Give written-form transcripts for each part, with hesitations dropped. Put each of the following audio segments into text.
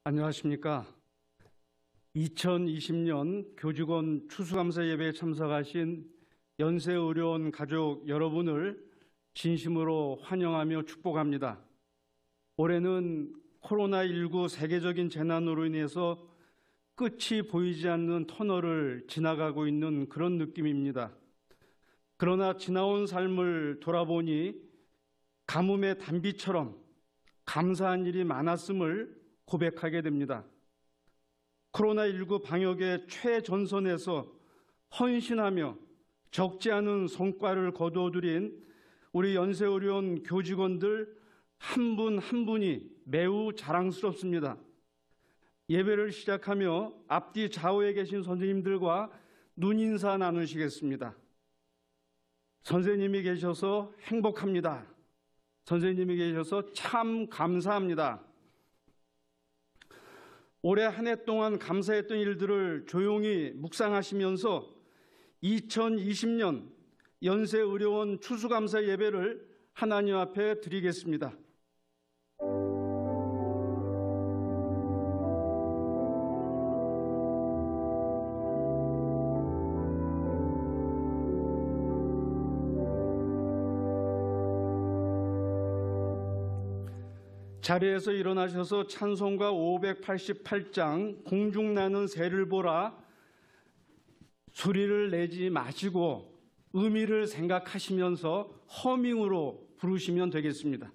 안녕하십니까. 2020년 교직원 추수감사 예배에 참석하신 연세의료원 가족 여러분을 진심으로 환영하며 축복합니다. 올해는 코로나19 세계적인 재난으로 인해서 끝이 보이지 않는 터널을 지나가고 있는 그런 느낌입니다. 그러나 지나온 삶을 돌아보니 가뭄의 단비처럼 감사한 일이 많았음을 고백하게 됩니다. 코로나19 방역의 최전선에서 헌신하며 적지 않은 성과를 거두어들인 우리 연세의료원 교직원들 한 분 한 분이 매우 자랑스럽습니다. 예배를 시작하며 앞뒤 좌우에 계신 선생님들과 눈인사 나누시겠습니다. 선생님이 계셔서 행복합니다. 선생님이 계셔서 참 감사합니다. 올해 한 해 동안 감사했던 일들을 조용히 묵상하시면서 2020년 연세의료원 추수감사 예배를 하나님 앞에 드리겠습니다. 자리에서 일어나셔서 찬송가 588장 공중나는 새를 보라 소리를 내지 마시고 의미를 생각하시면서 허밍으로 부르시면 되겠습니다.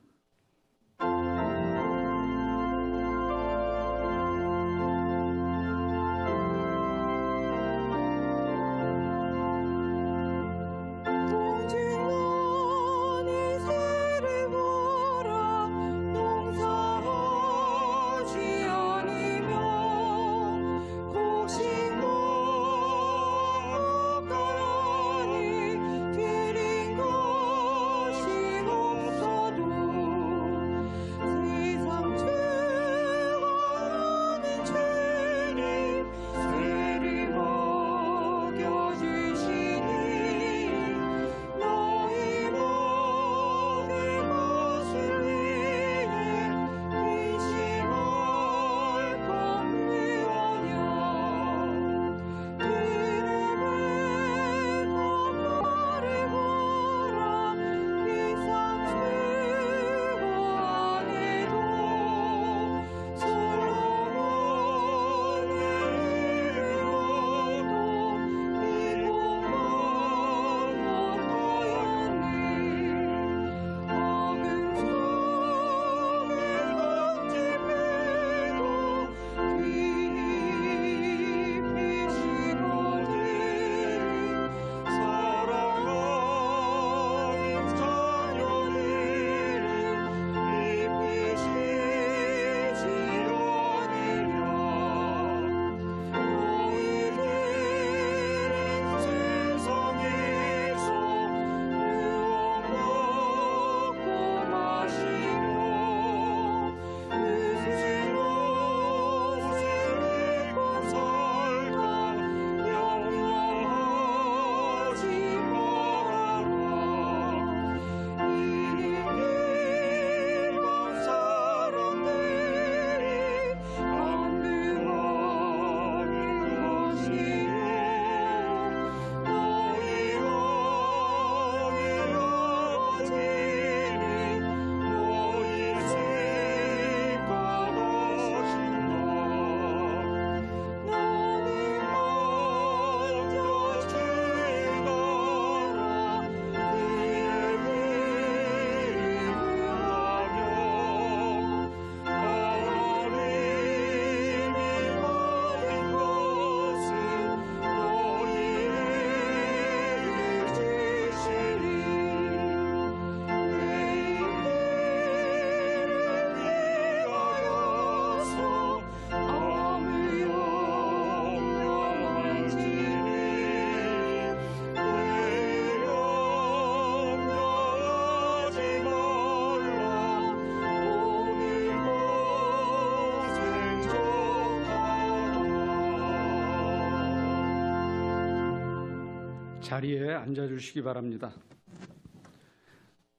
자리에 앉아주시기 바랍니다.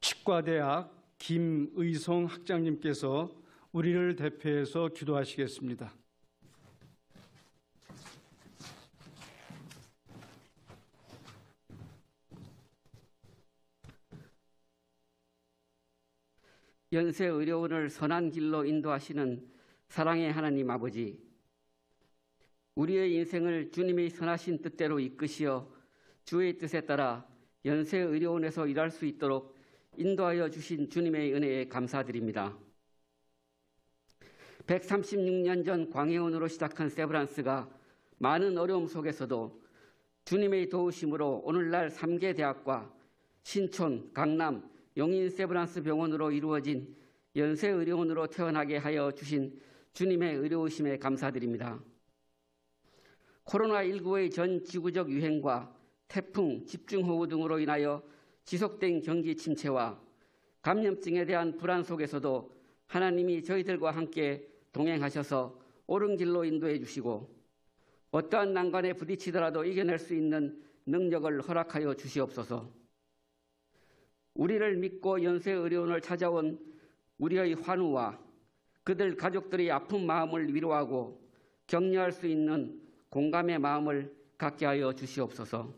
치과대학 김의성 학장님께서 우리를 대표해서 기도하시겠습니다. 연세의료원을 선한 길로 인도하시는 사랑의 하나님 아버지, 우리의 인생을 주님의 선하신 뜻대로 이끄시어 주의 뜻에 따라 연세의료원에서 일할 수 있도록 인도하여 주신 주님의 은혜에 감사드립니다. 136년 전 광해원으로 시작한 세브란스가 많은 어려움 속에서도 주님의 도우심으로 오늘날 3개 대학과 신촌, 강남, 용인 세브란스 병원으로 이루어진 연세의료원으로 태어나게 하여 주신 주님의 의료우심에 감사드립니다. 코로나19의 전 지구적 유행과 태풍, 집중호우 등으로 인하여 지속된 경기 침체와 감염증에 대한 불안 속에서도 하나님이 저희들과 함께 동행하셔서 옳은 길로 인도해 주시고 어떠한 난관에 부딪히더라도 이겨낼 수 있는 능력을 허락하여 주시옵소서. 우리를 믿고 연세의료원을 찾아온 우리의 환우와 그들 가족들의 아픈 마음을 위로하고 격려할 수 있는 공감의 마음을 갖게 하여 주시옵소서.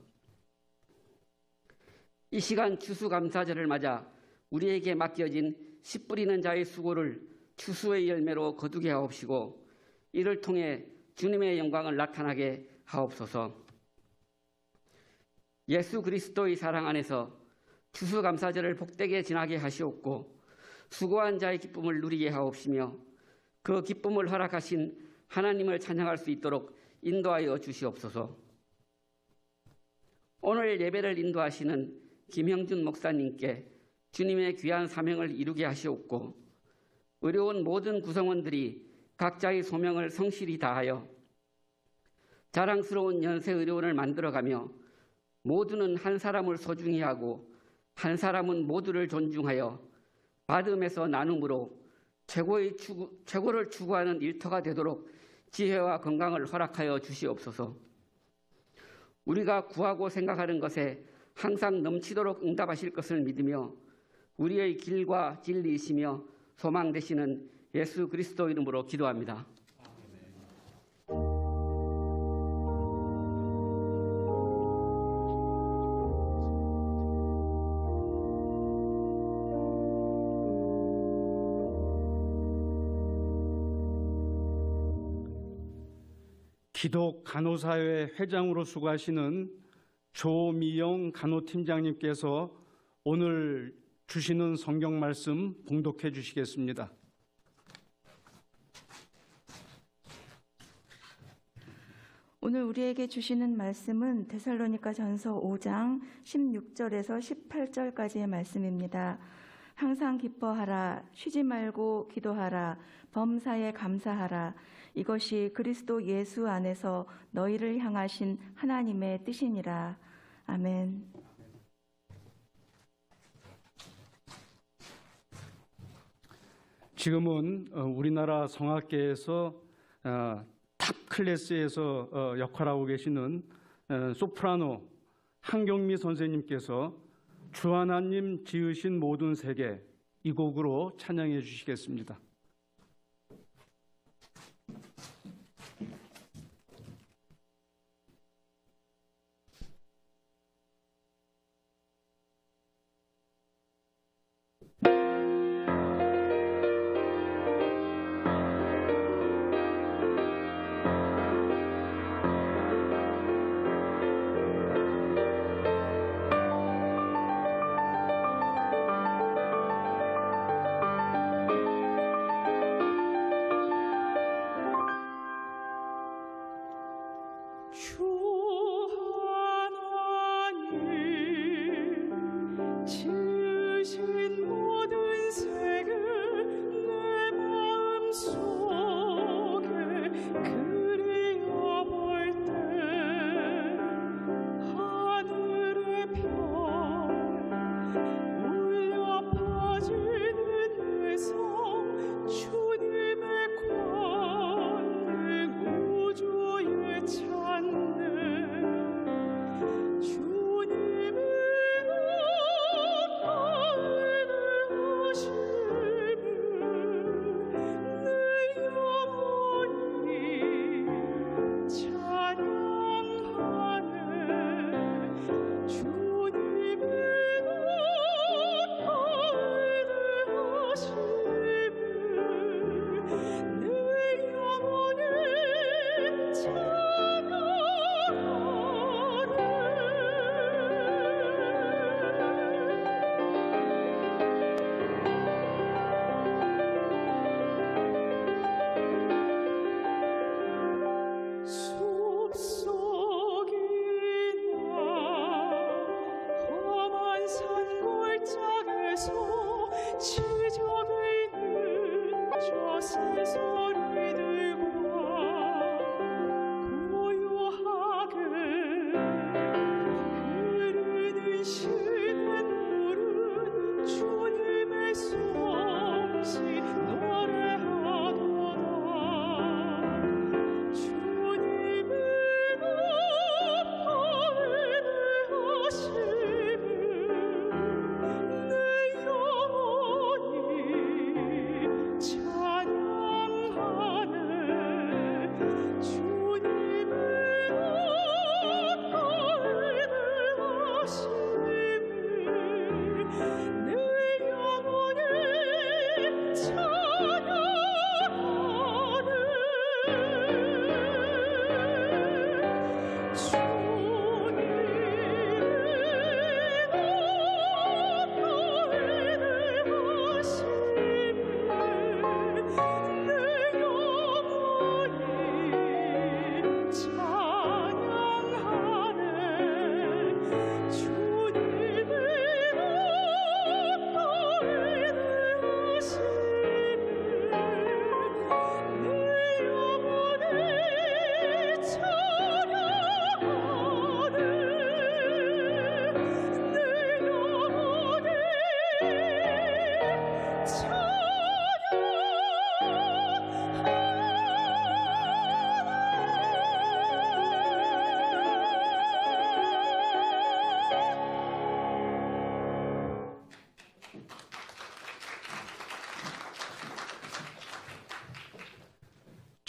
이 시간 추수감사절을 맞아 우리에게 맡겨진 씨 뿌리는 자의 수고를 추수의 열매로 거두게 하옵시고 이를 통해 주님의 영광을 나타나게 하옵소서. 예수 그리스도의 사랑 안에서 추수감사절을 복되게 지나게 하시옵고 수고한 자의 기쁨을 누리게 하옵시며 그 기쁨을 허락하신 하나님을 찬양할 수 있도록 인도하여 주시옵소서. 오늘 예배를 인도하시는 김형준 목사님께 주님의 귀한 사명을 이루게 하시옵고 의료원 모든 구성원들이 각자의 소명을 성실히 다하여 자랑스러운 연세의료원을 만들어가며 모두는 한 사람을 소중히 하고 한 사람은 모두를 존중하여 받음에서 나눔으로 최고를 추구하는 일터가 되도록 지혜와 건강을 허락하여 주시옵소서. 우리가 구하고 생각하는 것에 항상 넘치도록 응답하실 것을 믿으며 우리의 길과 진리이시며 소망 되시는 예수 그리스도 이름으로 기도합니다. 기독 간호사회 회장으로 수고하시는 조미영 간호팀장님께서 오늘 주시는 성경 말씀 봉독해 주시겠습니다. 오늘 우리에게 주시는 말씀은 데살로니가전서 5장 16절에서 18절까지의 말씀입니다. 항상 기뻐하라, 쉬지 말고 기도하라, 범사에 감사하라. 이것이 그리스도 예수 안에서 너희를 향하신 하나님의 뜻이니라. 아멘. 지금은 우리나라 성악계에서 탑 클래스에서 역할하고 계시는 소프라노 한경미 선생님께서 주 하나님 지으신 모든 세계 이 곡으로 찬양해 주시겠습니다.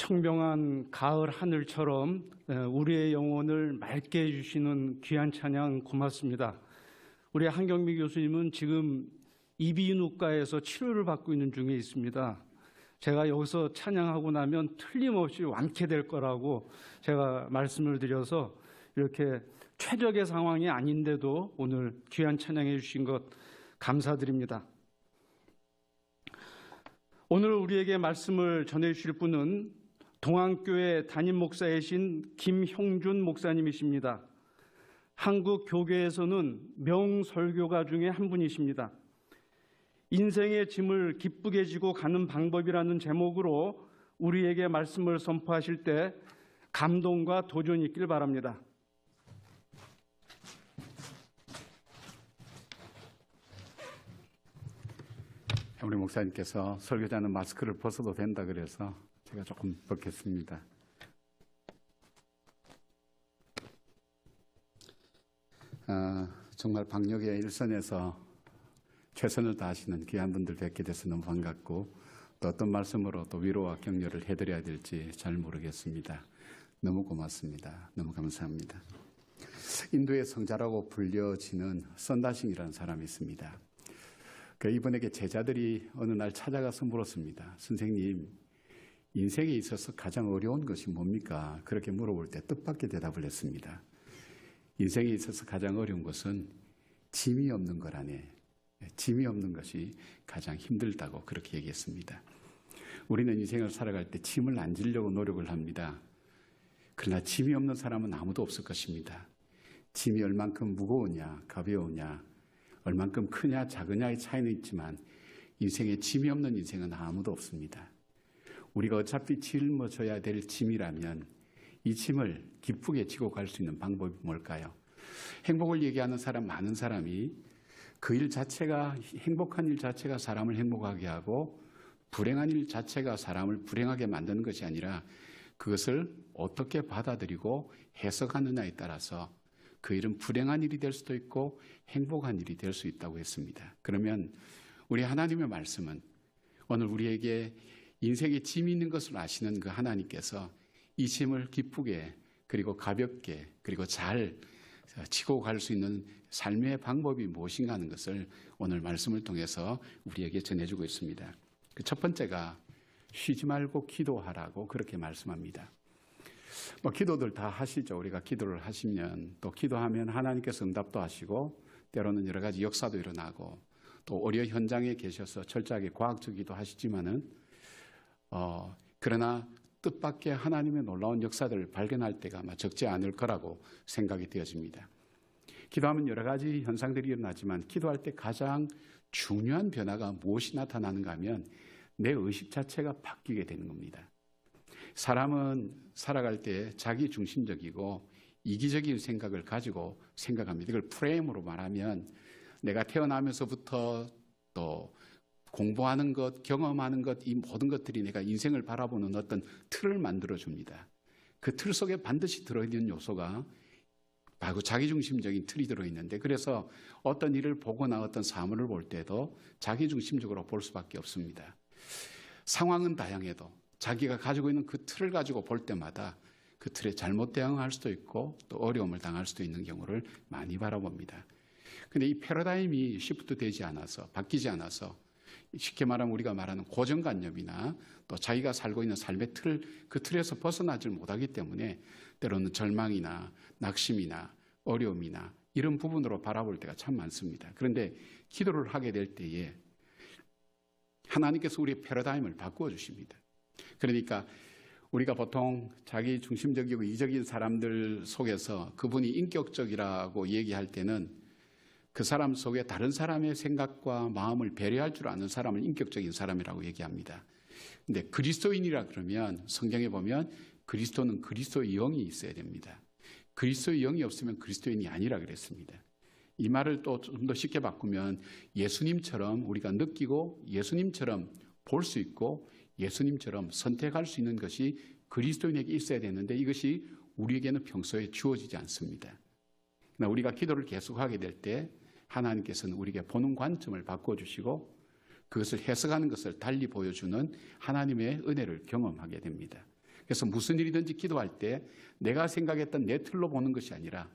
청명한 가을 하늘처럼 우리의 영혼을 맑게 해주시는 귀한 찬양 고맙습니다. 우리 한경미 교수님은 지금 이비인후과에서 치료를 받고 있는 중에 있습니다. 제가 여기서 찬양하고 나면 틀림없이 완쾌될 거라고 제가 말씀을 드려서 이렇게 최적의 상황이 아닌데도 오늘 귀한 찬양해 주신 것 감사드립니다. 오늘 우리에게 말씀을 전해 주실 분은 동안교회 담임 목사이신 김형준 목사님이십니다. 한국 교계에서는 명설교가 중에 한 분이십니다. 인생의 짐을 기쁘게 지고 가는 방법이라는 제목으로 우리에게 말씀을 선포하실 때 감동과 도전이 있길 바랍니다. 우리 목사님께서 설교자는 마스크를 벗어도 된다 그래서 제가 조금 벗겠습니다. 정말 방역의 일선에서 최선을 다하시는 귀한 분들 뵙게 돼서 너무 반갑고 또 어떤 말씀으로 또 위로와 격려를 해드려야 될지 잘 모르겠습니다. 너무 고맙습니다. 너무 감사합니다. 인도의 성자라고 불려지는 썬다싱이라는 사람이 있습니다. 이분에게 제자들이 어느 날 찾아가서 물었습니다. 선생님, 인생에 있어서 가장 어려운 것이 뭡니까? 그렇게 물어볼 때 뜻밖의 대답을 했습니다. 인생에 있어서 가장 어려운 것은 짐이 없는 거라네. 짐이 없는 것이 가장 힘들다고 그렇게 얘기했습니다. 우리는 인생을 살아갈 때 짐을 안 지려고 노력을 합니다. 그러나 짐이 없는 사람은 아무도 없을 것입니다. 짐이 얼만큼 무거우냐, 가벼우냐, 얼만큼 크냐, 작으냐의 차이는 있지만 인생에 짐이 없는 인생은 아무도 없습니다. 우리가 어차피 짊어져야 될 짐이라면 이 짐을 기쁘게 지고 갈 수 있는 방법이 뭘까요? 행복을 얘기하는 사람, 많은 사람이 그 일 자체가, 행복한 일 자체가 사람을 행복하게 하고 불행한 일 자체가 사람을 불행하게 만드는 것이 아니라 그것을 어떻게 받아들이고 해석하느냐에 따라서 그 일은 불행한 일이 될 수도 있고 행복한 일이 될 수 있다고 했습니다. 그러면 우리 하나님의 말씀은 오늘 우리에게 인생에 짐이 있는 것을 아시는 그 하나님께서 이 짐을 기쁘게 그리고 가볍게 그리고 잘 지고 갈 수 있는 삶의 방법이 무엇인가 하는 것을 오늘 말씀을 통해서 우리에게 전해주고 있습니다. 그 첫 번째가 쉬지 말고 기도하라고 그렇게 말씀합니다. 기도들 다 하시죠. 우리가 기도를 하시면 또 기도하면 하나님께서 응답도 하시고 때로는 여러 가지 역사도 일어나고 또 의료 현장에 계셔서 철저하게 과학적이기도 하시지만은 그러나 뜻밖의 하나님의 놀라운 역사들을 발견할 때가 아마 적지 않을 거라고 생각이 되어집니다. 기도하면 여러 가지 현상들이 일어나지만 기도할 때 가장 중요한 변화가 무엇이 나타나는가 하면 내 의식 자체가 바뀌게 되는 겁니다. 사람은 살아갈 때 자기 중심적이고 이기적인 생각을 가지고 생각합니다. 이걸 프레임으로 말하면 내가 태어나면서부터 또 공부하는 것, 경험하는 것, 이 모든 것들이 내가 인생을 바라보는 어떤 틀을 만들어줍니다. 그 틀 속에 반드시 들어있는 요소가 바로 자기중심적인 틀이 들어있는데 그래서 어떤 일을 보거나 어떤 사물을 볼 때도 자기중심적으로 볼 수밖에 없습니다. 상황은 다양해도 자기가 가지고 있는 그 틀을 가지고 볼 때마다 그 틀에 잘못 대응할 수도 있고 또 어려움을 당할 수도 있는 경우를 많이 바라봅니다. 그런데 이 패러다임이 시프트 되지 않아서 바뀌지 않아서 쉽게 말하면 우리가 말하는 고정관념이나 또 자기가 살고 있는 삶의 틀, 그 틀에서 벗어나질 못하기 때문에 때로는 절망이나 낙심이나 어려움이나 이런 부분으로 바라볼 때가 참 많습니다. 그런데 기도를 하게 될 때에 하나님께서 우리의 패러다임을 바꾸어 주십니다. 그러니까 우리가 보통 자기 중심적이고 이적인 사람들 속에서 그분이 인격적이라고 얘기할 때는 그 사람 속에 다른 사람의 생각과 마음을 배려할 줄 아는 사람을 인격적인 사람이라고 얘기합니다. 근데 그리스도인이라 그러면 성경에 보면 그리스도는 그리스도의 영이 있어야 됩니다. 그리스도의 영이 없으면 그리스도인이 아니라 그랬습니다. 이 말을 또 좀 더 쉽게 바꾸면 예수님처럼 우리가 느끼고 예수님처럼 볼 수 있고 예수님처럼 선택할 수 있는 것이 그리스도인에게 있어야 되는데 이것이 우리에게는 평소에 주어지지 않습니다. 그러나 우리가 기도를 계속하게 될 때 하나님께서는 우리에게 보는 관점을 바꿔주시고 그것을 해석하는 것을 달리 보여주는 하나님의 은혜를 경험하게 됩니다. 그래서 무슨 일이든지 기도할 때 내가 생각했던 내 틀로 보는 것이 아니라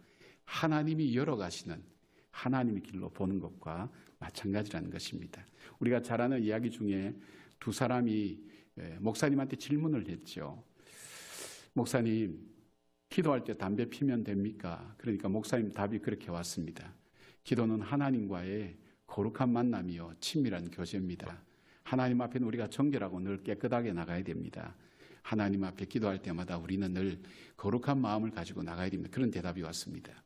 하나님이 열어가시는 하나님의 길로 보는 것과 마찬가지라는 것입니다. 우리가 잘 아는 이야기 중에 두 사람이 목사님한테 질문을 했죠. 목사님, 기도할 때 담배 피면 됩니까? 그러니까 목사님 답이 그렇게 왔습니다. 기도는 하나님과의 거룩한 만남이요 친밀한 교제입니다. 하나님 앞에는 우리가 정결하고 늘 깨끗하게 나가야 됩니다. 하나님 앞에 기도할 때마다 우리는 늘 거룩한 마음을 가지고 나가야 됩니다. 그런 대답이 왔습니다.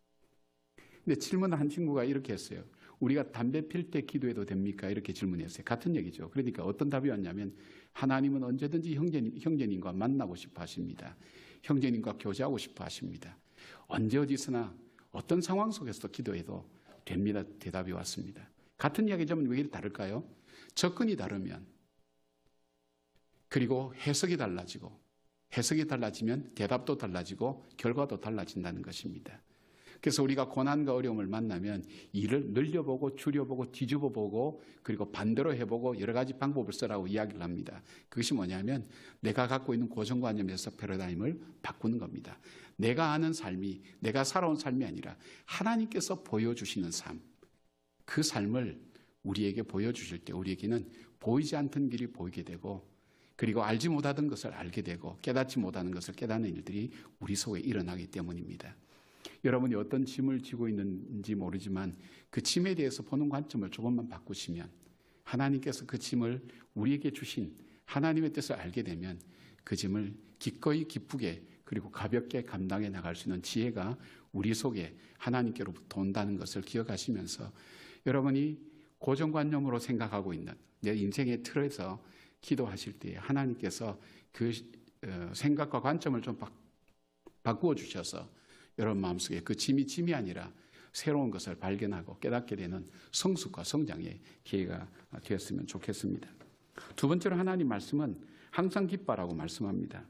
근데 질문한 친구가 이렇게 했어요. 우리가 담배 필 때 기도해도 됩니까? 이렇게 질문했어요. 같은 얘기죠. 그러니까 어떤 답이 왔냐면 하나님은 언제든지 형제님과 만나고 싶어 하십니다. 형제님과 교제하고 싶어 하십니다. 언제 어디서나 어떤 상황 속에서도 기도해도 됩니다. 대답이 왔습니다. 같은 이야기지만 왜 이렇게 다를까요? 접근이 다르면 그리고 해석이 달라지고 해석이 달라지면 대답도 달라지고 결과도 달라진다는 것입니다. 그래서 우리가 고난과 어려움을 만나면 이를 늘려보고 줄여보고 뒤집어보고 그리고 반대로 해보고 여러 가지 방법을 쓰라고 이야기를 합니다. 그것이 뭐냐면 내가 갖고 있는 고정관념에서 패러다임을 바꾸는 겁니다. 내가 아는 삶이 내가 살아온 삶이 아니라 하나님께서 보여주시는 삶, 그 삶을 우리에게 보여주실 때 우리에게는 보이지 않던 길이 보이게 되고 그리고 알지 못하던 것을 알게 되고 깨닫지 못하는 것을 깨닫는 일들이 우리 속에 일어나기 때문입니다. 여러분이 어떤 짐을 지고 있는지 모르지만 그 짐에 대해서 보는 관점을 조금만 바꾸시면 하나님께서 그 짐을 우리에게 주신 하나님의 뜻을 알게 되면 그 짐을 기꺼이 기쁘게 그리고 가볍게 감당해 나갈 수 있는 지혜가 우리 속에 하나님께로부터 온다는 것을 기억하시면서 여러분이 고정관념으로 생각하고 있는 내 인생의 틀에서 기도하실 때 하나님께서 그 생각과 관점을 좀 바꾸어 주셔서 여러분 마음속에 그 짐이 아니라 새로운 것을 발견하고 깨닫게 되는 성숙과 성장의 기회가 되었으면 좋겠습니다. 두 번째로 하나님 말씀은 항상 기뻐하라고 말씀합니다.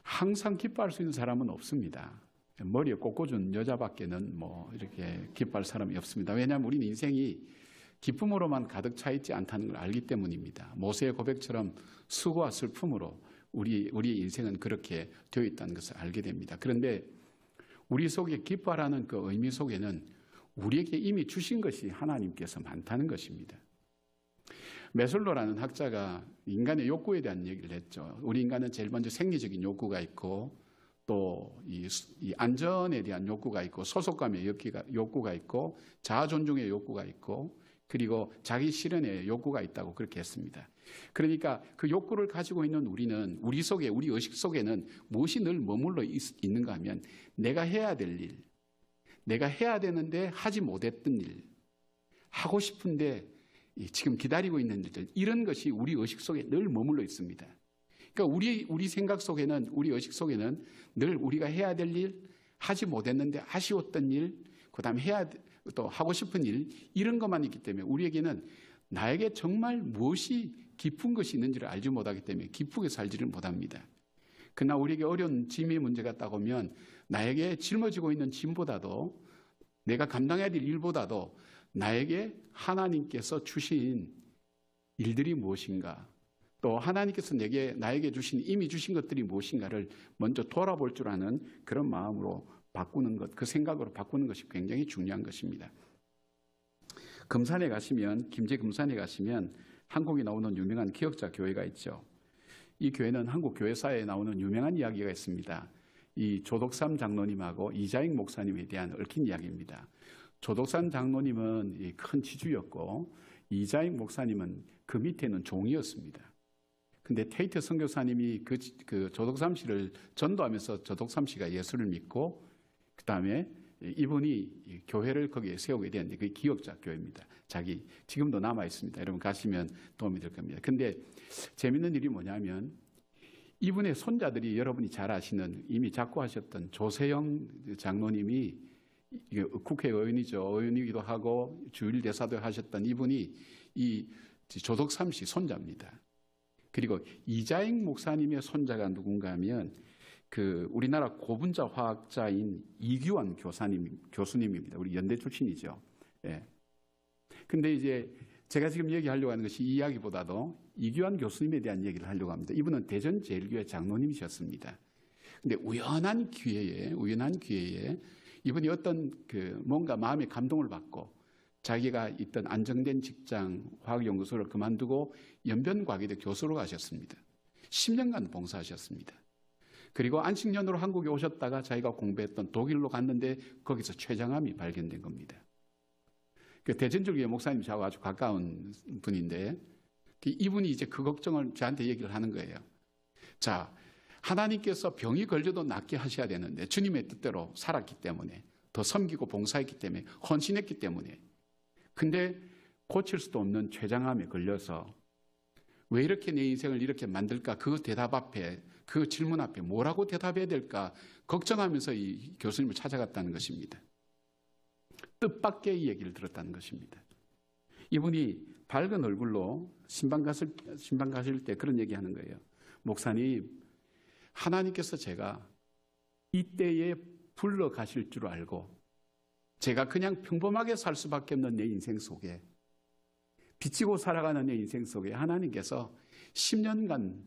항상 기뻐할 수 있는 사람은 없습니다. 머리에 꽂아준 여자밖에는 이렇게 기뻐할 사람이 없습니다. 왜냐하면 우리는 인생이 기쁨으로만 가득 차 있지 않다는 걸 알기 때문입니다. 모세의 고백처럼 수고와 슬픔으로 우리의 인생은 그렇게 되어 있다는 것을 알게 됩니다. 그런데 우리 속에 기뻐하라는 그 의미 속에는 우리에게 이미 주신 것이 하나님께서 많다는 것입니다. 메슬로라는 학자가 인간의 욕구에 대한 얘기를 했죠. 우리 인간은 제일 먼저 생리적인 욕구가 있고 또 이 안전에 대한 욕구가 있고 소속감의 욕구가 있고 자아 존중의 욕구가 있고 그리고 자기 실현의 욕구가 있다고 그렇게 했습니다. 그러니까 그 욕구를 가지고 있는 우리는 우리 의식 속에는 무엇이 늘 머물러 있는가 하면 내가 해야 될 일, 내가 해야 되는데 하지 못했던 일, 하고 싶은데 지금 기다리고 있는 일들, 이런 것이 우리 의식 속에 늘 머물러 있습니다. 그러니까 우리 생각 속에는, 우리 의식 속에는 늘 우리가 해야 될 일, 하지 못했는데 아쉬웠던 일, 그다음에 또 하고 싶은 일, 이런 것만 있기 때문에 우리에게는 나에게 정말 무엇이 기쁜 것이 있는지를 알지 못하기 때문에 기쁘게 살지를 못합니다. 그러나 우리에게 어려운 짐의 문제가 따오면 나에게 짊어지고 있는 짐보다도 내가 감당해야 될 일보다도 나에게 하나님께서 주신 일들이 무엇인가, 또 하나님께서 나에게 이미 주신 것들이 무엇인가를 먼저 돌아볼 줄 아는 그런 마음으로 바꾸는 것, 그 생각으로 바꾸는 것이 굉장히 중요한 것입니다. 금산에 가시면, 김제 금산에 가시면 한국에 나오는 유명한 기억자 교회가 있죠. 이 교회는 한국 교회사에 나오는 유명한 이야기가 있습니다. 이 조덕삼 장로님하고 이자익 목사님에 대한 얽힌 이야기입니다. 조덕삼 장로님은 큰 지주였고 이자익 목사님은 그 밑에는 종이었습니다. 근데 테이트 선교사님이 그 조덕삼 씨를 전도하면서 조덕삼 씨가 예수를 믿고 그 다음에 이분이 교회를 거기에 세우게 되었는데 그게 기억자 교회입니다. 지금도 남아 있습니다. 여러분 가시면 도움이 될 겁니다. 근데 재밌는 일이 뭐냐면 이분의 손자들이 여러분이 잘 아시는 이미 작고하셨던 조세영 장로님이 국회의원이죠. 의원이기도 하고 주일대사도 하셨던 이분이 이 조덕삼 씨 손자입니다. 그리고 이자익 목사님의 손자가 누군가 하면 우리나라 고분자 화학자인 이규환 교수님입니다. 우리 연대 출신이죠. 예. 근데 이제 제가 지금 얘기하려고 하는 것이 이 이야기보다도 이규환 교수님에 대한 얘기를 하려고 합니다. 이분은 대전제일교회 장로님이셨습니다. 근데 우연한 기회에 이분이 어떤 뭔가 마음의 감동을 받고 자기가 있던 안정된 직장 화학연구소를 그만두고 연변과기대 교수로 가셨습니다. 10년간 봉사하셨습니다. 그리고 안식년으로 한국에 오셨다가 자기가 공부했던 독일로 갔는데 거기서 췌장암이 발견된 겁니다. 그 대전제일교회 목사님 저하고 아주 가까운 분인데 이분이 이제 그 걱정을 저한테 얘기를 하는 거예요. 자, 하나님께서 병이 걸려도 낫게 하셔야 되는데 주님의 뜻대로 살았기 때문에 더 섬기고 봉사했기 때문에 헌신했기 때문에 근데 고칠 수도 없는 췌장암에 걸려서 왜 이렇게 내 인생을 이렇게 만들까? 그 대답 앞에 그 질문 앞에 뭐라고 대답해야 될까 걱정하면서 이 교수님을 찾아갔다는 것입니다. 뜻밖의 얘기를 들었다는 것입니다. 이분이 밝은 얼굴로 신방 가실 때 그런 얘기하는 거예요. 목사님, 하나님께서 제가 이때에 불러 가실 줄 알고 제가 그냥 평범하게 살 수밖에 없는 내 인생 속에 비치고 살아가는 내 인생 속에 하나님께서 10년간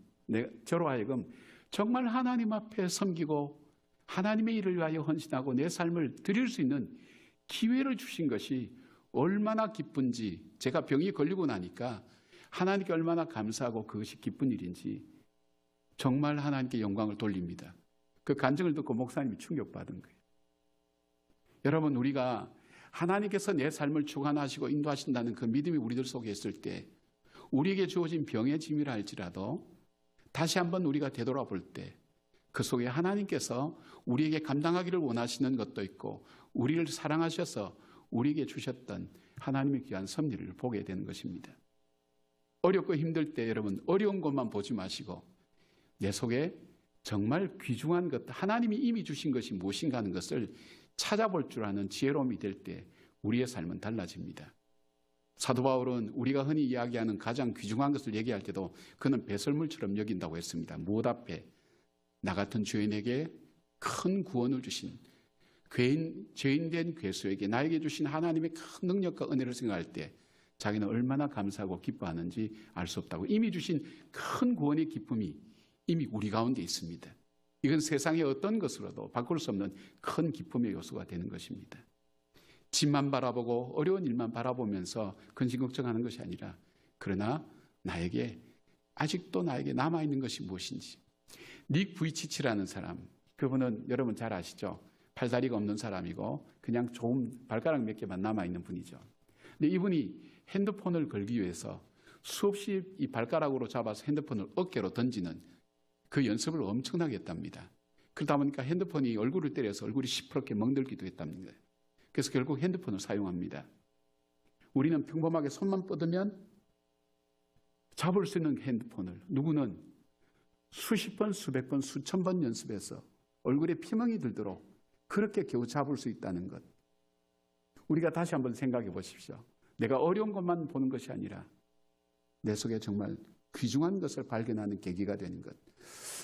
저로 하여금 정말 하나님 앞에 섬기고 하나님의 일을 위하여 헌신하고 내 삶을 드릴 수 있는 기회를 주신 것이 얼마나 기쁜지 제가 병이 걸리고 나니까 하나님께 얼마나 감사하고 그것이 기쁜 일인지 정말 하나님께 영광을 돌립니다. 그 간증을 듣고 목사님이 충격받은 거예요. 여러분 우리가 하나님께서 내 삶을 주관하시고 인도하신다는 그 믿음이 우리들 속에 있을 때 우리에게 주어진 병의 짐이라 할지라도 다시 한번 우리가 되돌아볼 때 그 속에 하나님께서 우리에게 감당하기를 원하시는 것도 있고 우리를 사랑하셔서 우리에게 주셨던 하나님의 귀한 섭리를 보게 되는 것입니다. 어렵고 힘들 때 여러분 어려운 것만 보지 마시고 내 속에 정말 귀중한 것 하나님이 이미 주신 것이 무엇인가 하는 것을 찾아볼 줄 아는 지혜로움이 될 때 우리의 삶은 달라집니다. 사도 바울은 우리가 흔히 이야기하는 가장 귀중한 것을 얘기할 때도 그는 배설물처럼 여긴다고 했습니다. 무엇 앞에? 나 같은 죄인에게 큰 구원을 주신 죄인된 괴수에게 나에게 주신 하나님의 큰 능력과 은혜를 생각할 때 자기는 얼마나 감사하고 기뻐하는지 알 수 없다고. 이미 주신 큰 구원의 기쁨이 이미 우리 가운데 있습니다. 이건 세상의 어떤 것으로도 바꿀 수 없는 큰 기쁨의 요소가 되는 것입니다. 집만 바라보고 어려운 일만 바라보면서 근심 걱정하는 것이 아니라 그러나 아직도 나에게 남아있는 것이 무엇인지. 닉 부이치치라는 사람, 그분은 여러분 잘 아시죠? 팔다리가 없는 사람이고 그냥 좋은 발가락 몇 개만 남아있는 분이죠. 근데 이분이 핸드폰을 걸기 위해서 수없이 이 발가락으로 잡아서 핸드폰을 어깨로 던지는 그 연습을 엄청나게 했답니다. 그러다 보니까 핸드폰이 얼굴을 때려서 얼굴이 시퍼렇게 멍들기도 했답니다. 그래서 결국 핸드폰을 사용합니다. 우리는 평범하게 손만 뻗으면 잡을 수 있는 핸드폰을 누구는 수십 번, 수백 번, 수천 번 연습해서 얼굴에 피멍이 들도록 그렇게 겨우 잡을 수 있다는 것. 우리가 다시 한번 생각해 보십시오. 내가 어려운 것만 보는 것이 아니라 내 속에 정말 귀중한 것을 발견하는 계기가 되는 것.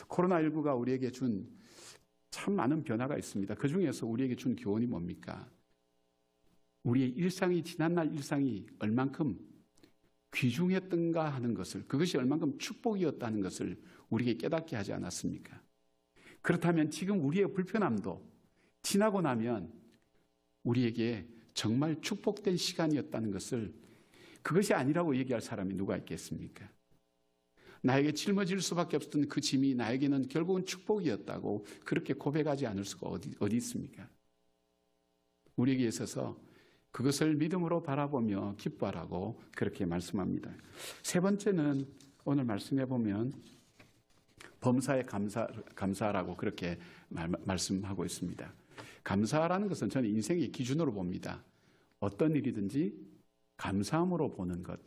코로나19가 우리에게 준 참 많은 변화가 있습니다. 그중에서 우리에게 준 교훈이 뭡니까? 우리의 일상이 지난날 일상이 얼만큼 귀중했던가 하는 것을 그것이 얼만큼 축복이었다는 것을 우리에게 깨닫게 하지 않았습니까? 그렇다면 지금 우리의 불편함도 지나고 나면 우리에게 정말 축복된 시간이었다는 것을 그것이 아니라고 얘기할 사람이 누가 있겠습니까? 나에게 짊어질 수밖에 없었던 그 짐이 나에게는 결국은 축복이었다고 그렇게 고백하지 않을 수가 어디 있습니까? 우리에게 있어서 그것을 믿음으로 바라보며 기뻐하라고 그렇게 말씀합니다. 세 번째는 오늘 말씀해 보면 범사에 감사하라고 그렇게 말씀하고 있습니다. 감사라는 것은 저는 인생의 기준으로 봅니다. 어떤 일이든지 감사함으로 보는 것.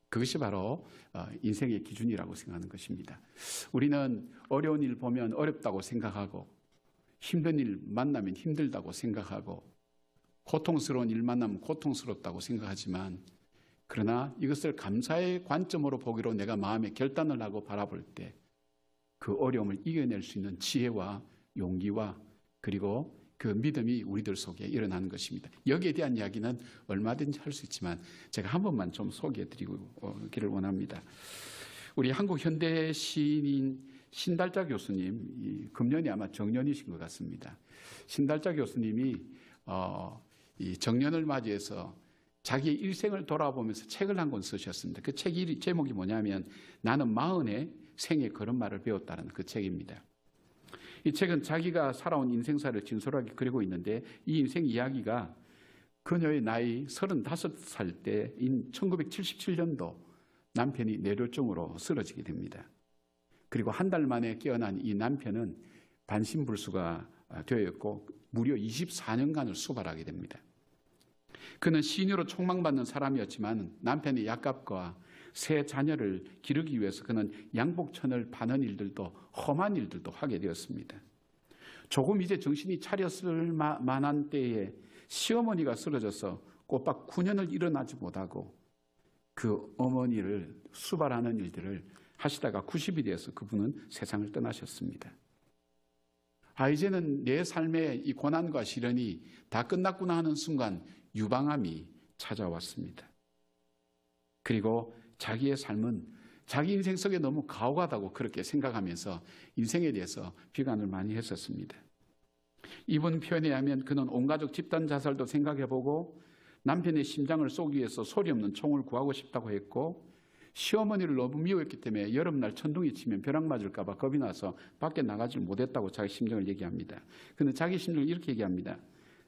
그것이 바로 인생의 기준이라고 생각하는 것입니다. 우리는 어려운 일 보면 어렵다고 생각하고 힘든 일 만나면 힘들다고 생각하고 고통스러운 일 만나면 고통스럽다고 생각하지만 그러나 이것을 감사의 관점으로 보기로 내가 마음에 결단을 하고 바라볼 때 그 어려움을 이겨낼 수 있는 지혜와 용기와 그리고 그 믿음이 우리들 속에 일어나는 것입니다. 여기에 대한 이야기는 얼마든지 할 수 있지만 제가 한 번만 좀 소개해드리기를 원합니다. 우리 한국 현대 시인인 신달자 교수님, 금년이 아마 정년이신 것 같습니다. 신달자 교수님이 이 정년을 맞이해서 자기의 일생을 돌아보면서 책을 한 권 쓰셨습니다. 그 책 제목이 뭐냐면 나는 40의 생의 걸음마를 배웠다는 그 책입니다. 이 책은 자기가 살아온 인생사를 진솔하게 그리고 있는데 이 인생 이야기가 그녀의 나이 35살 때인 1977년도 남편이 뇌졸중으로 쓰러지게 됩니다. 그리고 한 달 만에 깨어난 이 남편은 반신불수가 되었고 무려 24년간을 수발하게 됩니다. 그는 시인으로 촉망받는 사람이었지만 남편의 약값과 세 자녀를 기르기 위해서 그는 양복천을 파는 일들도 험한 일들도 하게 되었습니다. 조금 이제 정신이 차렸을 만한 때에 시어머니가 쓰러져서 꼬박 9년을 일어나지 못하고 그 어머니를 수발하는 일들을 하시다가 90이 되어서 그분은 세상을 떠나셨습니다. 이제는 내 삶의 이 고난과 시련이 다 끝났구나 하는 순간 유방암이 찾아왔습니다. 그리고 자기의 삶은 자기 인생 속에 너무 가혹하다고 그렇게 생각하면서 인생에 대해서 비관을 많이 했었습니다. 이분 표현에 의하면 그는 온 가족 집단 자살도 생각해보고 남편의 심장을 쏘기 위해서 소리 없는 총을 구하고 싶다고 했고 시어머니를 너무 미워했기 때문에 여름날 천둥이 치면 벼락 맞을까 봐 겁이 나서 밖에 나가질 못했다고 자기 심정을 얘기합니다. 그는 자기 심정을 이렇게 얘기합니다.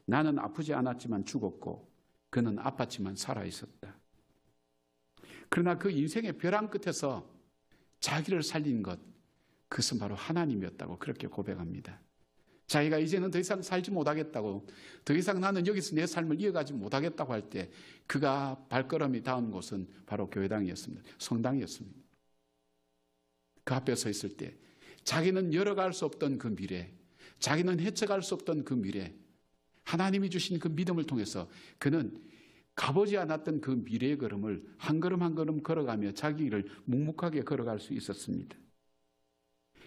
나는 아프지 않았지만 죽었고 그는 아팠지만 살아있었다. 그러나 그 인생의 벼랑 끝에서 자기를 살린 것, 그것은 바로 하나님이었다고 그렇게 고백합니다. 자기가 이제는 더 이상 살지 못하겠다고, 더 이상 나는 여기서 내 삶을 이어가지 못하겠다고 할 때 그가 발걸음이 닿은 곳은 바로 교회당이었습니다. 성당이었습니다. 그 앞에 서 있을 때 자기는 열어갈 수 없던 그 미래, 자기는 헤쳐갈 수 없던 그 미래, 하나님이 주신 그 믿음을 통해서 그는 가보지 않았던 그 미래의 걸음을 한 걸음 한 걸음 걸어가며 자기 길을 묵묵하게 걸어갈 수 있었습니다.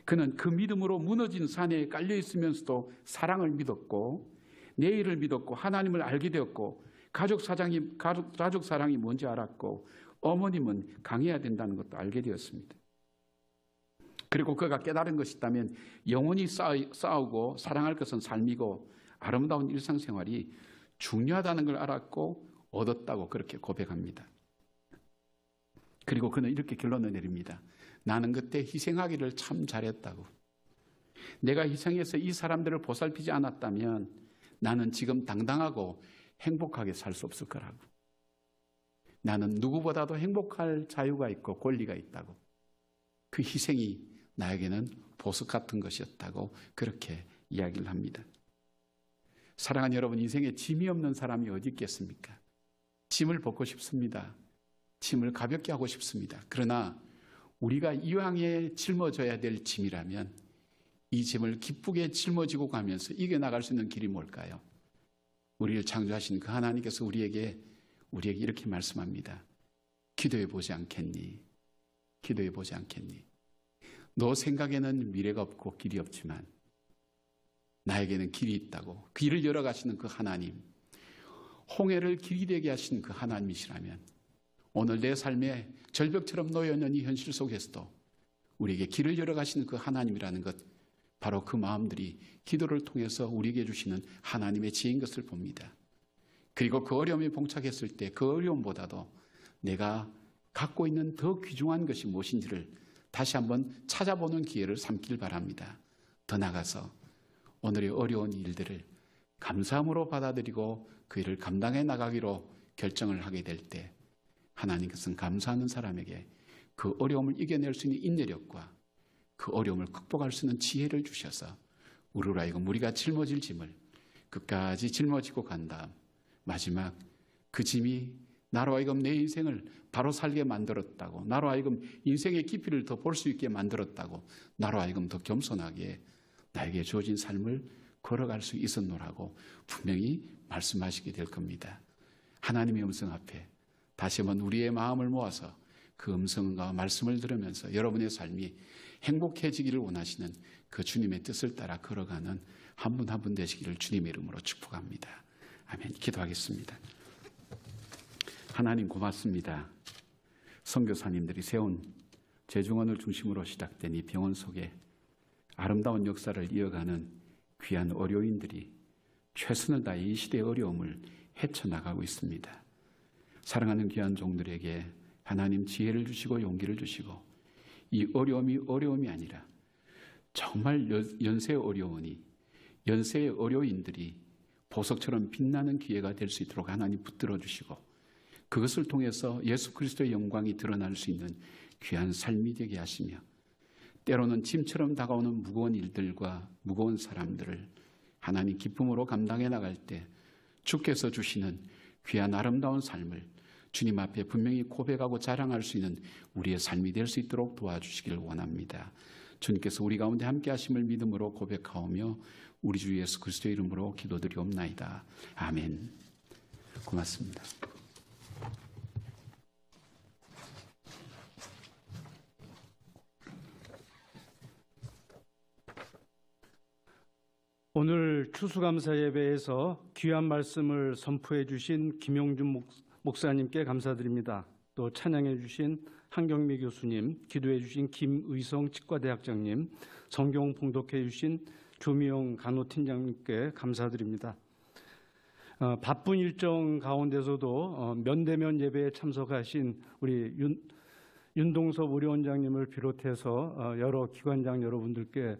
그는 그 믿음으로 무너진 산에 깔려 있으면서도 사랑을 믿었고 내일을 믿었고 하나님을 알게 되었고 가족 사랑이 뭔지 알았고 어머님은 강해야 된다는 것도 알게 되었습니다. 그리고 그가 깨달은 것이 있다면 영원히 싸우고 사랑할 것은 삶이고 아름다운 일상생활이 중요하다는 걸 알았고 얻었다고 그렇게 고백합니다. 그리고 그는 이렇게 결론을 내립니다. 나는 그때 희생하기를 참 잘했다고. 내가 희생해서 이 사람들을 보살피지 않았다면 나는 지금 당당하고 행복하게 살 수 없을 거라고. 나는 누구보다도 행복할 자유가 있고 권리가 있다고. 그 희생이 나에게는 보석 같은 것이었다고 그렇게 이야기를 합니다. 사랑하는 여러분, 인생에 짐이 없는 사람이 어디 있겠습니까? 짐을 벗고 싶습니다. 짐을 가볍게 하고 싶습니다. 그러나 우리가 이왕에 짊어져야 될 짐이라면 이 짐을 기쁘게 짊어지고 가면서 이겨나갈 수 있는 길이 뭘까요? 우리를 창조하신 그 하나님께서 우리에게 이렇게 말씀합니다. 기도해 보지 않겠니? 기도해 보지 않겠니? 너 생각에는 미래가 없고 길이 없지만 나에게는 길이 있다고. 길을 열어가시는 그 하나님, 홍해를 길이 되게 하신 그 하나님이시라면 오늘 내 삶에 절벽처럼 놓여있는 이 현실 속에서도 우리에게 길을 열어가시는 그 하나님이라는 것, 바로 그 마음들이 기도를 통해서 우리에게 주시는 하나님의 지혜인 것을 봅니다. 그리고 그 어려움에 봉착했을 때 그 어려움보다도 내가 갖고 있는 더 귀중한 것이 무엇인지를 다시 한번 찾아보는 기회를 삼길 바랍니다. 더 나아가서 오늘의 어려운 일들을 감사함으로 받아들이고 그 일을 감당해 나가기로 결정을 하게 될 때 하나님께서는 감사하는 사람에게 그 어려움을 이겨낼 수 있는 인내력과 그 어려움을 극복할 수 있는 지혜를 주셔서 우리로 하여금 우리가 짊어질 짐을 끝까지 짊어지고 간 다음 마지막 그 짐이 나로 하여금 내 인생을 바로 살게 만들었다고, 나로 하여금 인생의 깊이를 더 볼 수 있게 만들었다고, 나로 하여금 더 겸손하게 나에게 주어진 삶을 걸어갈 수 있었노라고 분명히 말씀하시게 될 겁니다. 하나님의 음성 앞에 다시 한번 우리의 마음을 모아서 그 음성과 말씀을 들으면서 여러분의 삶이 행복해지기를 원하시는 그 주님의 뜻을 따라 걸어가는 한 분 한 분 되시기를 주님의 이름으로 축복합니다. 아멘. 기도하겠습니다. 하나님 고맙습니다. 선교사님들이 세운 재중원을 중심으로 시작된 이 병원 속에 아름다운 역사를 이어가는 귀한 의료인들이 최선을 다해 이 시대의 어려움을 헤쳐나가고 있습니다. 사랑하는 귀한 종들에게 하나님 지혜를 주시고 용기를 주시고 이 어려움이 어려움이 아니라 정말 연세의 어려우니 연세의 의료인들이 보석처럼 빛나는 기회가 될 수 있도록 하나님 붙들어 주시고 그것을 통해서 예수 그리스도의 영광이 드러날 수 있는 귀한 삶이 되게 하시며 때로는 짐처럼 다가오는 무거운 일들과 무거운 사람들을 하나님 기쁨으로 감당해 나갈 때 주께서 주시는 귀한 아름다운 삶을 주님 앞에 분명히 고백하고 자랑할 수 있는 우리의 삶이 될 수 있도록 도와주시길 원합니다. 주님께서 우리 가운데 함께 하심을 믿음으로 고백하오며 우리 주 예수 그리스도의 이름으로 기도드리옵나이다. 아멘. 고맙습니다. 오늘 추수감사 예배에서 귀한 말씀을 선포해 주신 김용준 목사님께 감사드립니다. 또 찬양해 주신 한경미 교수님, 기도해 주신 김의성 치과대학장님, 성경 봉독해 주신 조미영 간호팀장님께 감사드립니다. 바쁜 일정 가운데서도 면대면 예배에 참석하신 우리 윤동섭 의료원장님을 비롯해서 여러 기관장 여러분들께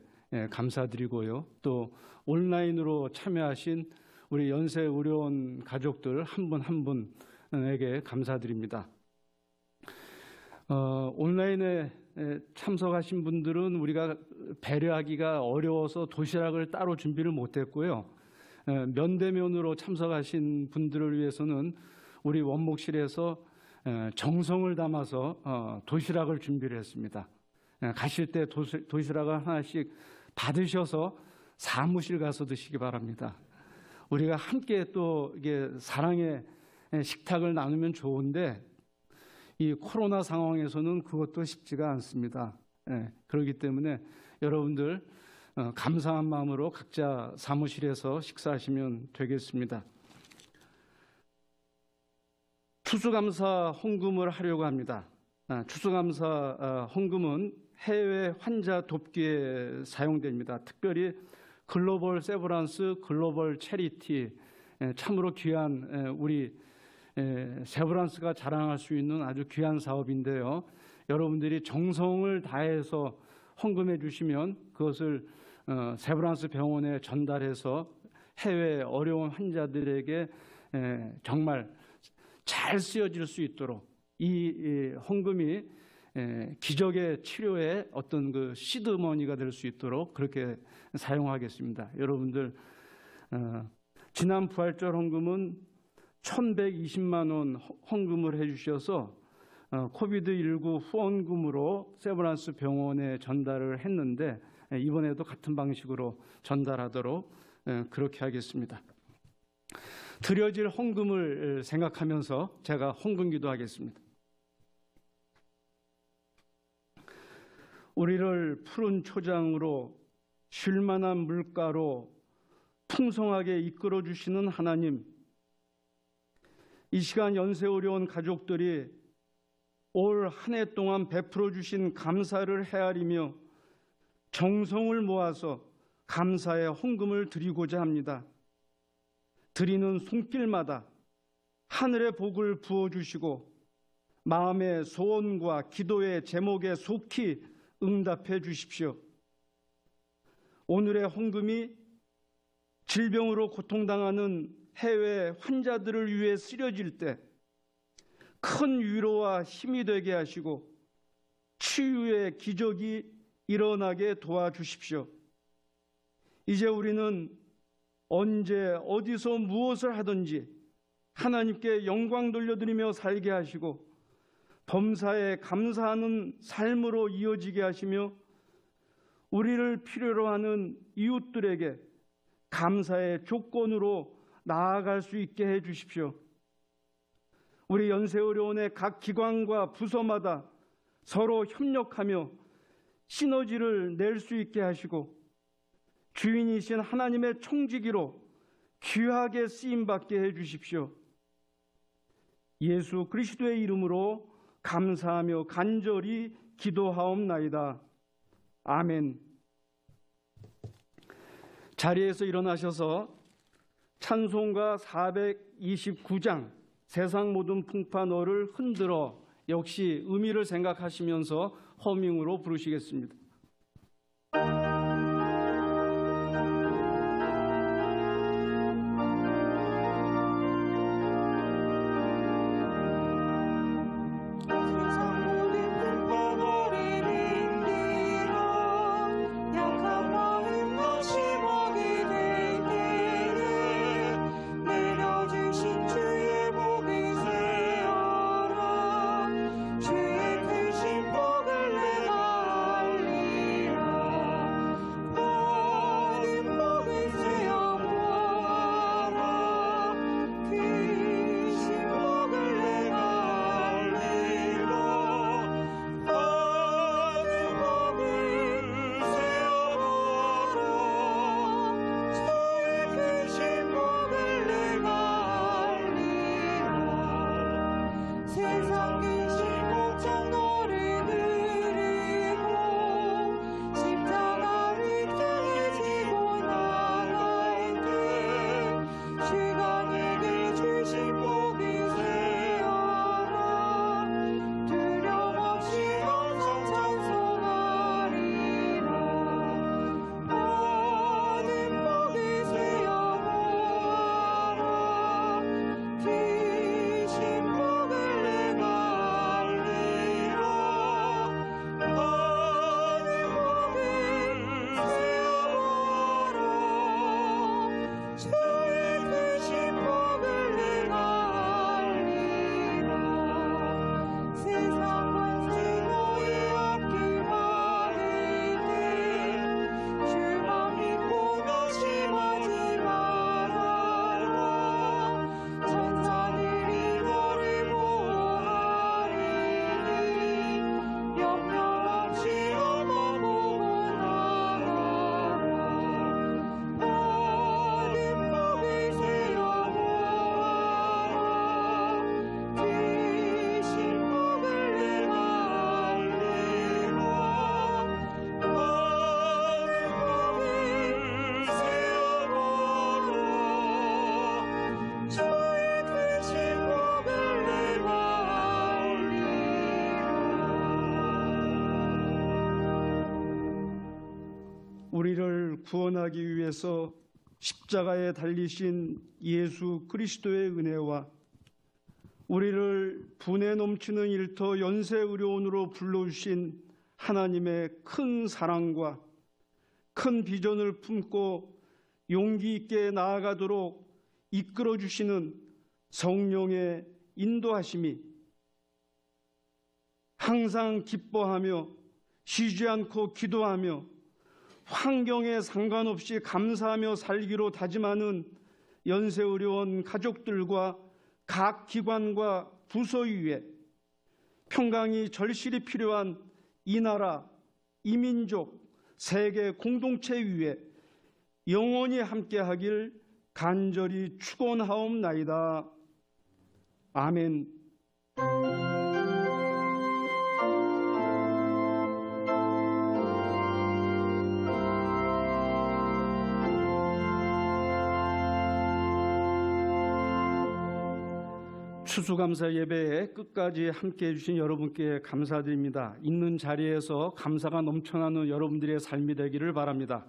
감사드리고요. 또 온라인으로 참여하신 우리 연세 의료원 가족들 한 분 한 분에게 감사드립니다. 온라인에 참석하신 분들은 우리가 배려하기가 어려워서 도시락을 따로 준비를 못했고요. 면대면으로 참석하신 분들을 위해서는 우리 원목실에서 정성을 담아서 도시락을 준비를 했습니다. 가실 때 도시락을 하나씩 받으셔서 사무실 가서 드시기 바랍니다. 우리가 함께 또 이게 사랑의 식탁을 나누면 좋은데 이 코로나 상황에서는 그것도 쉽지가 않습니다. 그렇기 때문에 여러분들 감사한 마음으로 각자 사무실에서 식사하시면 되겠습니다. 추수감사 헌금을 하려고 합니다. 추수감사 헌금은 해외 환자 돕기에 사용됩니다. 특별히 글로벌 세브란스 글로벌 체리티, 참으로 귀한 우리 세브란스가 자랑할 수 있는 아주 귀한 사업인데요. 여러분들이 정성을 다해서 헌금해 주시면 그것을 세브란스 병원에 전달해서 해외 어려운 환자들에게 정말 잘 쓰여질 수 있도록 이 헌금이 기적의 치료의 어떤 그 시드머니가 될 수 있도록 그렇게 사용하겠습니다. 여러분들 지난 부활절 헌금은 1,120만 원 헌금을 해주셔서 코비드19 후원금으로 세브란스 병원에 전달을 했는데 이번에도 같은 방식으로 전달하도록 그렇게 하겠습니다. 드려질 헌금을 생각하면서 제가 헌금기도 하겠습니다. 우리를 푸른 초장으로 쉴만한 물가로 풍성하게 이끌어 주시는 하나님, 이 시간 연세어려운 가족들이 올 한 해 동안 베풀어 주신 감사를 헤아리며 정성을 모아서 감사의 헌금을 드리고자 합니다. 드리는 손길마다 하늘의 복을 부어주시고 마음의 소원과 기도의 제목에 속히 응답해 주십시오. 오늘의 헌금이 질병으로 고통당하는 해외 환자들을 위해 쓰여질 때 큰 위로와 힘이 되게 하시고 치유의 기적이 일어나게 도와주십시오. 이제 우리는 언제 어디서 무엇을 하든지 하나님께 영광 돌려드리며 살게 하시고 범사에 감사하는 삶으로 이어지게 하시며 우리를 필요로 하는 이웃들에게 감사의 조건으로 나아갈 수 있게 해 주십시오. 우리 연세의료원의 각 기관과 부서마다 서로 협력하며 시너지를 낼 수 있게 하시고 주인이신 하나님의 청지기로 귀하게 쓰임받게 해주십시오. 예수 그리스도의 이름으로 감사하며 간절히 기도하옵나이다. 아멘. 자리에서 일어나셔서 찬송가 429장 세상 모든 풍파 너를 흔들어 역시 의미를 생각하시면서 허밍으로 부르시겠습니다. 우리를 구원하기 위해서 십자가에 달리신 예수 그리스도의 은혜와 우리를 분에 넘치는 일터 연세의료원으로 불러주신 하나님의 큰 사랑과 큰 비전을 품고 용기 있게 나아가도록 이끌어주시는 성령의 인도하심이 항상 기뻐하며 쉬지 않고 기도하며 환경에 상관없이 감사하며 살기로 다짐하는 연세의료원 가족들과 각 기관과 부서 위에 평강이 절실히 필요한 이 나라, 이 민족, 세계 공동체 위에 영원히 함께하길 간절히 축원하옵나이다. 아멘. 추수감사 예배에 끝까지 함께해 주신 여러분께 감사드립니다. 있는 자리에서 감사가 넘쳐나는 여러분들의 삶이 되기를 바랍니다.